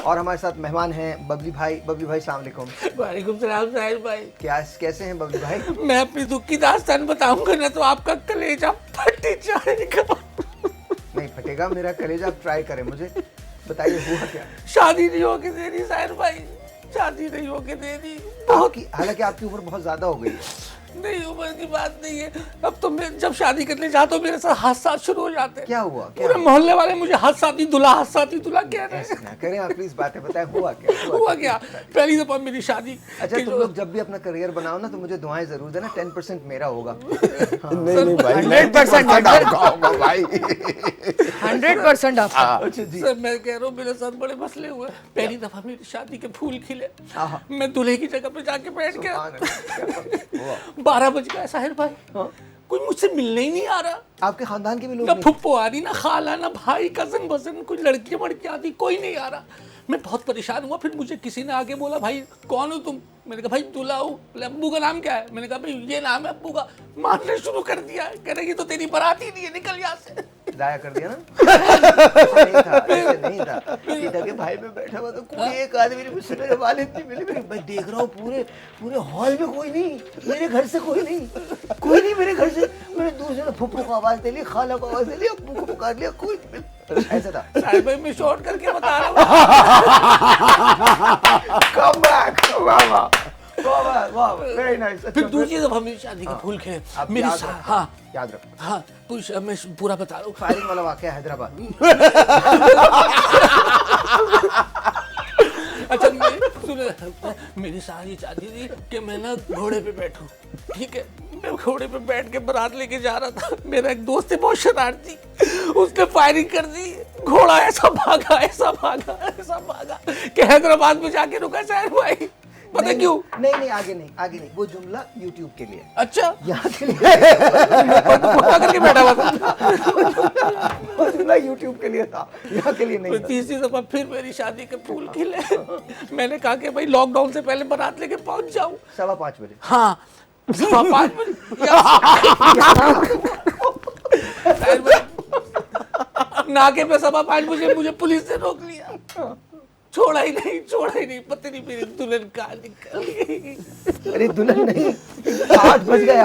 और हमारे साथ मेहमान हैं बबली भाई। बबली भाई सलाम अलैकुम। वालेकुम सलाम साहिल भाई। कैसे हैं बबली भाई? मैं अपनी दुख की दास्तान बताऊंगा ना तो आपका कलेजा फट जाएगा। नहीं फटेगा मेरा कलेजा, आप ट्राई करें। मुझे बताइए हुआ क्या? शादी नहीं होके दे रही साहिल भाई, शादी नहीं होके दे रही। बहुत हालांकि आपकी उम्र बहुत ज्यादा हो गई है। नहीं, उम्र की बात नहीं है। अब तो मैं जब शादी करने जाता हूँ मेरे साथ हादसा शुरू हो जाते हैं। क्या हुआ? पूरे मोहल्ले वाले मुझे हादसाती दूल्हा कह रहे हैं। ना करें आप, प्लीज बातें बताएं। हुआ क्या? हुआ क्या? पहली दफा मेरी शादी। अच्छा तुम लोग जब भी अपना करियर बनाओ ना तो मुझे दुआएं जरूर देना। 10% मेरा होगा। नहीं भाई 100% आपका होगा भाई। 100% आपका। अच्छा जी। सर मैं कह रहा हूँ मेरे साथ बड़े मसले हुए। पहली दफा मेरी शादी के फूल खिले, आहा। मैं दूल्हे की जगह पे जाके बैठ गया। सुभान अल्लाह, क्या हुआ? 12 बज गया साहिर भाई, हाँ। कोई मुझसे मिलने ही नहीं आ रहा। आपके खानदान के भी लोग ना नहीं? फुप्पो आ रही, ना खाला, ना भाई, कजन वजन, कोई लड़कियां वड़कियां आती, कोई नहीं आ रहा। मैं बहुत परेशान हुआ। फिर मुझे किसी ने आके बोला भाई कौन हो तुम? मैंने कहा भाई दूल्हा हूँ। बोले अब्बू का नाम क्या है? मैंने कहा भाई ये नाम है अब्बू का। मारने शुरू कर दिया। कह रहे ये तो तेरी बारात ही नहीं है, निकल यहाँ से। जाया कर दिया ना। ऐसे नहीं था सीधा के भाई में बैठा हुआ तो कोई एक आदमी ने मुझसे, मेरे वालिद नहीं मिले। मैं देख रहा हूँ पूरे हॉल में कोई नहीं, मेरे घर से कोई नहीं मेरे घर से। मैंने दूर से फुप्पू को आवाज दे ली, खाला को आवाज दे ली, अब्बू को पुकार लिया, कोई नहीं मिला। ऐसा था। साहिब भाई मैं शॉर्ट करके बता रहा हूँ। Come back, वाह वाह, very nice। फिर दूसरी दफा मेरी शादी के फूल खिले। आप मेरी याद सा- रखो। हाँ याद रखो, हाँ मैं पूरा बता रहा हूँ। फायरिंग वाला वाकया हैदराबाद। अच्छा मेरी सारी चाहती थी कि मैं ना घोड़े पे बैठूं, ठीक है। मैं घोड़े पे बैठ के बारात लेके जा रहा था। मेरा एक दोस्त है बहुत शरारती, उसने फायरिंग कर दी। घोड़ा ऐसा भागा कि हैदराबाद में जाके रुका साहिर भाई। पता क्यों? नहीं आगे नहीं, वो जुमला YouTube के लिए। अच्छा यहाँ के लिए पता करके बैठा हुआ था। वो जुमला YouTube के लिए था, यहाँ के लिए नहीं था। तीसरी दफा फिर मेरी शादी के फूल खिले। मैंने कहा कि भाई लॉकडाउन से पहले बारात लेके पहुंच जाऊं। 5:15 बजे। हाँ 5:15 बजे नाके पे 5:15 बजे मुझे पुलिस ने रोक लिया। छोड़ा ही नहीं। पता नहीं मेरी दुल्हन कहाँ निकल गई। अरे दुल्हन नहीं, 8 बज गए।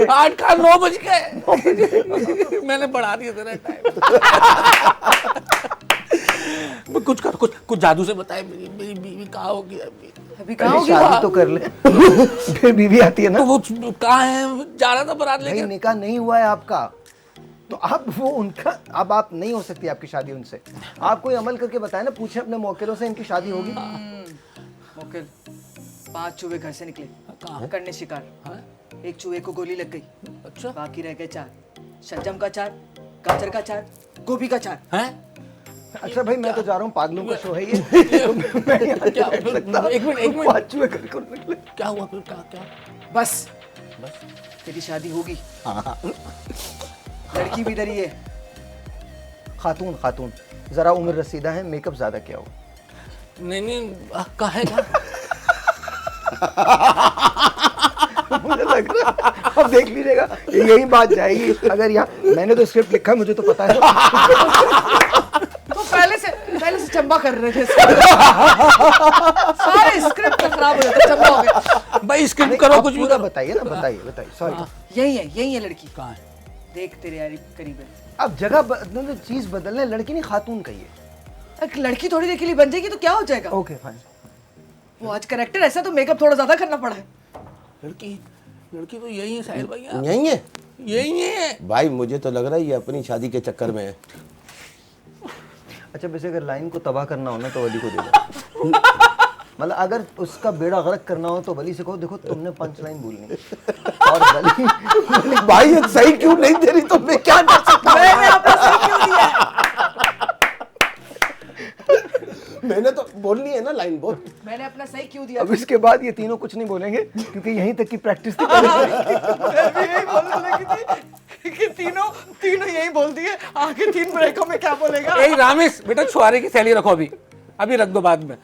8 का 9 बज गए। मैंने बढ़ा दिया तेरा टाइम। कुछ जादू से बताए मेरी बीवी कहाँ होगी अभी कहाँ होगी? शादी तो कर ले फिर बीवी आती है ना। तो वो कहाँ है? जा रहा था बारात नहीं, लेके। निकाह नहीं हुआ है आपका तो आप वो उनका, अब आप नहीं हो सकती आपकी शादी उनसे। आप कोई अमल करके बताए ना, पूछे अपने मौकेलों से इनकी शादी होगी। मोकिल 5 चूहे घर से निकले कहाँ? करने शिकार। हाँ? एक चूहे को गोली लग गई, अच्छा बाकी रह गए 4। शलजम का 4, गाजर का 4, गोभी का 4। है अच्छा भाई मैं तो जा रहा हूँ, पागलों का शो है ये। मैं यहाँ क्या? बैठ सकता। एक मिनट। 5 चूहे करके निकले। क्या हुआ फिर? क्या? बस तेरी शादी होगी। लड़की भी डरी है। खातून जरा उम्र रसीदा है, मेकअप ज्यादा क्या हो। नहीं कहाँ है? मुझे लग रहा है अब देख लीजिएगा यही बात जाएगी। अगर यहाँ मैंने तो स्क्रिप्ट लिखा, मुझे तो पता है। तो पहले से चंबा कर रहे थे। सारे स्क्रिप्ट खराब हो जाते, चंबा हो गया। भाई स्क्रिप्ट करो कुछ भी पूरा करो। बताइए ना, बताइए सॉरी। यही है लड़की। कहाँ है? देख तेरे यार करीब है। अब जगह मतलब चीज बदलने, लड़की नहीं खातून कहिए। एक लड़की थोड़ी देर के लिए बन जाएगी तो क्या हो जाएगा? Okay fine. वो आज कैरेक्टर ऐसा तो मेकअप थोड़ा ज्यादा करना पड़ा है। लड़की तो यही है साहिल भाई। यही है यही है भाई, मुझे तो लग रहा है ये अपनी शादी के चक्कर में है। अच्छा वैसे अगर लाइन को तबाह करना हो ना तो वली को दे दो। मतलब अगर उसका बेड़ा गर्क करना हो तो वली से कहो देखो तुमने पंच लाइन बोलनी और वली भाई ये सही क्यों नहीं दे रही? तो मैं क्या कर सकता हूँ? मैंने अपना सही क्यों दिया है? मैंने तो बोलनी है ना लाइन, बोल। मैंने अपना सही क्यों दिया? अब इसके बाद ये तीनों कुछ नहीं बोलेंगे क्योंकि यहीं तक की प्रैक्टिस थी। मैं भी यही बोलने लगी थी कि तीनों यही बोल दिए, आगे 3 ब्रेकों में क्या बोलेगा? रामेश बेटा छुआरे की थैली रखो, अभी रख दो बाद में।